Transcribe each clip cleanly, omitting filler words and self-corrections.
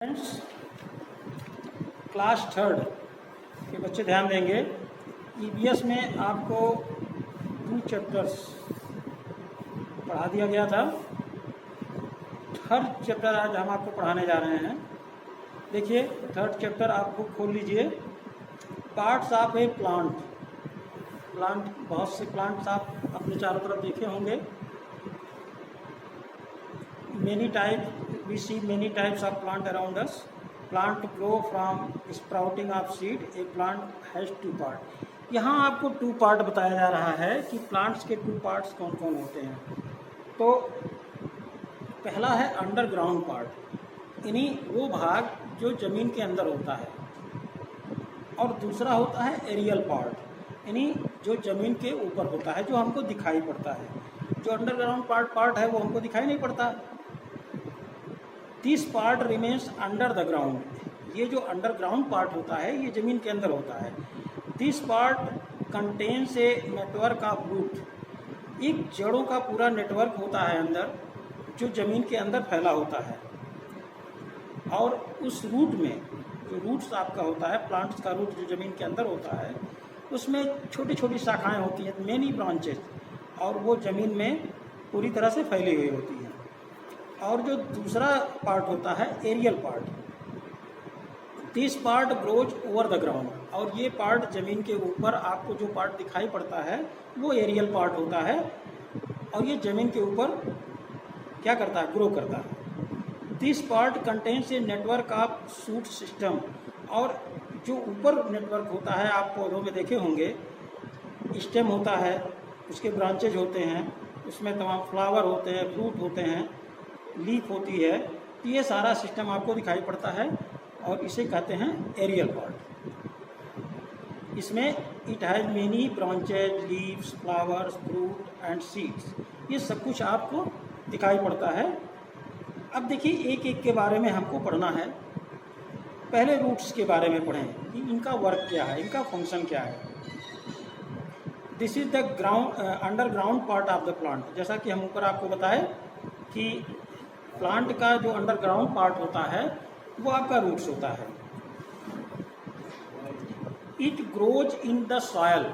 Friends, class third के बच्चे ध्यान देंगे। ईवीएस में आपको 2 चैप्टर्स पढ़ा दिया गया था। थर्ड चैप्टर आज हम आपको पढ़ाने जा रहे हैं। देखिए, थर्ड चैप्टर आप बुक खोल लीजिए। Parts of A plant. बहुत से प्लांट्स आप अपने चारों तरफ देखे होंगे। Many types, we see many types of plant around us. Plant grow from sprouting of seed. A plant has 2 part. यहाँ आपको 2 पार्ट बताया जा रहा है कि प्लांट्स के 2 पार्ट्स कौन कौन होते हैं। तो पहला है अंडरग्राउंड पार्ट, यानी वो भाग जो ज़मीन के अंदर होता है, और दूसरा होता है एरियल पार्ट, यानी जो ज़मीन के ऊपर होता है, जो हमको दिखाई पड़ता है। जो अंडरग्राउंड पार्ट है वो हमको दिखाई नहीं पड़ता। This part remains under the ground. ये जो अंडरग्राउंड पार्ट होता है ये ज़मीन के अंदर होता है। This part contains a network of root. एक जड़ों का पूरा नेटवर्क होता है अंदर, जो ज़मीन के अंदर फैला होता है। और उस रूट में जो रूट्स आपका होता है, प्लांट्स का रूट जो ज़मीन के अंदर होता है, उसमें छोटी छोटी शाखाएँ होती हैं, मेनी ब्रांचेस, और वो ज़मीन में पूरी तरह से फैली हुई होती हैं। और जो दूसरा पार्ट होता है aerial part, this part grows over the ground. और ये पार्ट ज़मीन के ऊपर आपको जो पार्ट दिखाई पड़ता है वो एरियल पार्ट होता है, और ये ज़मीन के ऊपर क्या करता है, ग्रो करता है। This part contains a network of shoot system. और जो ऊपर नेटवर्क होता है, आप पौधों में देखे होंगे, स्टेम होता है, उसके ब्रांचेज होते हैं, उसमें तमाम फ्लावर होते हैं, फ्रूट होते हैं, लीफ होती है। तो ये सारा सिस्टम आपको दिखाई पड़ता है और इसे कहते हैं एरियल पार्ट। इसमें it has many branches, leaves, flowers, fruit and seeds. ये सब कुछ आपको दिखाई पड़ता है। अब देखिए, एक एक के बारे में हमको पढ़ना है। पहले रूट्स के बारे में पढ़ें कि इनका वर्क क्या है, इनका फंक्शन क्या है। This is the underground part of the plant. जैसा कि हम ऊपर आपको बताएं कि प्लांट का जो अंडरग्राउंड पार्ट होता है वो आपका रूट्स होता है। It grows in the soil.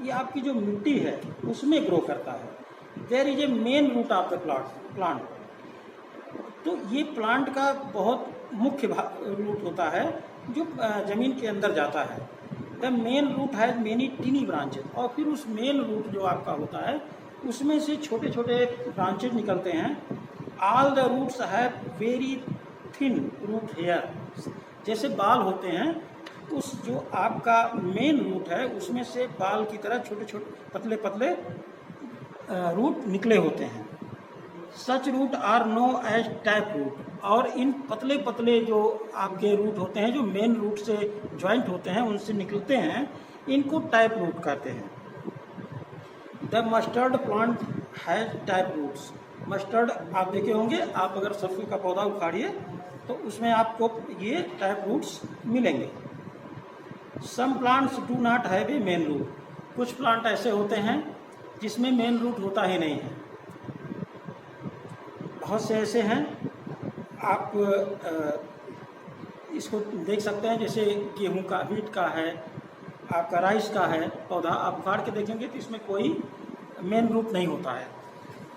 ये आपकी जो मिट्टी है उसमें ग्रो करता है। There is a main root of the plant. तो ये प्लांट का बहुत मुख्य रूट होता है जो ज़मीन के अंदर जाता है। The main root has many tiny branches. और फिर उस मेन रूट जो आपका होता है उसमें से छोटे छोटे ब्रांचेज निकलते हैं। All the roots have very thin root hair. जैसे बाल होते हैं, उस जो आपका मेन रूट है उसमें से बाल की तरह छोटे छोटे पतले पतले रूट निकले होते हैं। Such root are known as tap root. और इन पतले पतले जो आपके रूट होते हैं, जो मेन रूट से ज्वाइंट होते हैं, उनसे निकलते हैं, इनको टैप रूट कहते हैं। The mustard plant has tap roots. Mustard आप देखे होंगे, आप अगर सरसों का पौधा उखाड़िए तो उसमें आपको ये टैप रूट्स मिलेंगे। Some plants do not have a main root. कुछ प्लांट ऐसे होते हैं जिसमें मेन रूट होता ही नहीं है। बहुत से ऐसे हैं, आप इसको देख सकते हैं। जैसे गेहूं का, व्हीट का है, आपका राइस का है पौधा, आप उखाड़ के देखेंगे तो इसमें कोई मेन रूट नहीं होता है।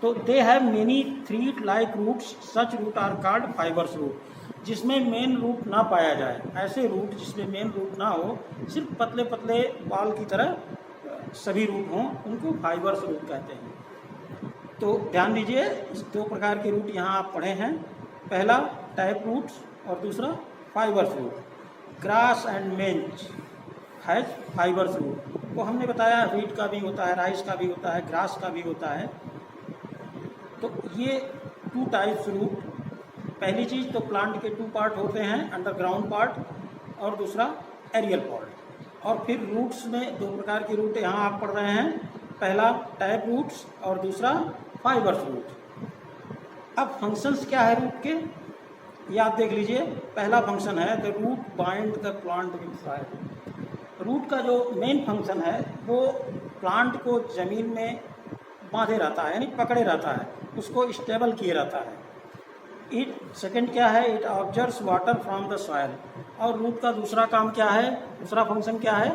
तो they have many thread like roots. Such root are called fibrous root. जिसमें मेन रूट ना पाया जाए, ऐसे रूट जिसमें मेन रूट ना हो, सिर्फ पतले पतले बाल की तरह सभी रूट हों, उनको फाइबर्स रूट कहते हैं। तो ध्यान दीजिए, इस 2 प्रकार के रूट यहाँ आप पढ़े हैं। पहला टैप रूट्स और दूसरा फाइबर्स रूट। ग्रास एंड मेंच हैज फाइबर्स रूट। वो हमने बताया व्हीट का भी होता है, राइस का भी होता है, ग्रास का भी होता है। तो ये 2 टाइप्स रूट। पहली चीज़ तो प्लांट के 2 पार्ट होते हैं, अंडरग्राउंड पार्ट और दूसरा एरियल पार्ट। और फिर रूट्स में 2 प्रकार के रूट यहाँ आप पढ़ रहे हैं। पहला टैप रूट्स और दूसरा फाइबर्स रूट। अब फंक्शंस क्या है रूट के, ये आप देख लीजिए। पहला फंक्शन है the root bind the plant with soil. Root का जो मेन फंक्शन है वो प्लांट को ज़मीन में बांधे रहता है, यानी पकड़े रहता है, उसको स्टेबल किए रहता है। इट सेकंड क्या है, it observes water from the soil. और रूट का दूसरा काम क्या है, दूसरा फंक्शन क्या है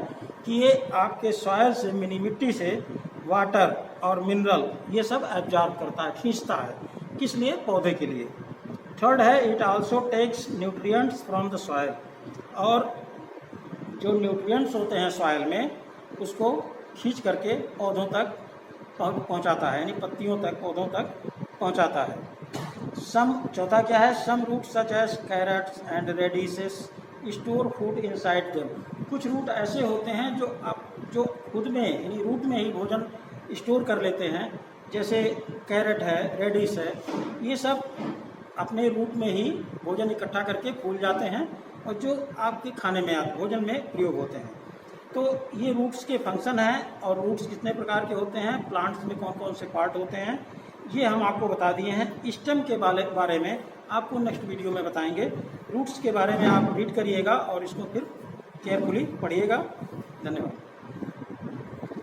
कि ये आपके सॉयल से, मिट्टी से वाटर और मिनरल ये सब एब्जॉर्ब करता है, खींचता है। किस लिए, पौधे के लिए। थर्ड है, it also takes nutrients from the soil. और जो न्यूट्रिएंट्स होते हैं सॉयल में उसको खींच करके पौधों तक पहुंचाता है, यानी पत्तियों तक, पौधों तक पहुंचाता है। चौथा क्या है, some root such as carrots and radishes store food inside them. कुछ रूट ऐसे होते हैं जो खुद में, यानी रूट में ही भोजन स्टोर कर लेते हैं, जैसे कैरेट है, रेडिस है, ये सब अपने रूट में ही भोजन इकट्ठा करके फूल जाते हैं और जो आपके खाने में, भोजन में प्रयोग होते हैं। तो ये रूट्स के फंक्शन हैं, और रूट्स कितने प्रकार के होते हैं, प्लांट्स में कौन कौन से पार्ट होते हैं, ये हम आपको बता दिए हैं। स्टेम के बारे में आपको नेक्स्ट वीडियो में बताएंगे। रूट्स के बारे में आप रीड करिएगा और इसको फिर केयरफुली पढ़िएगा। धन्यवाद।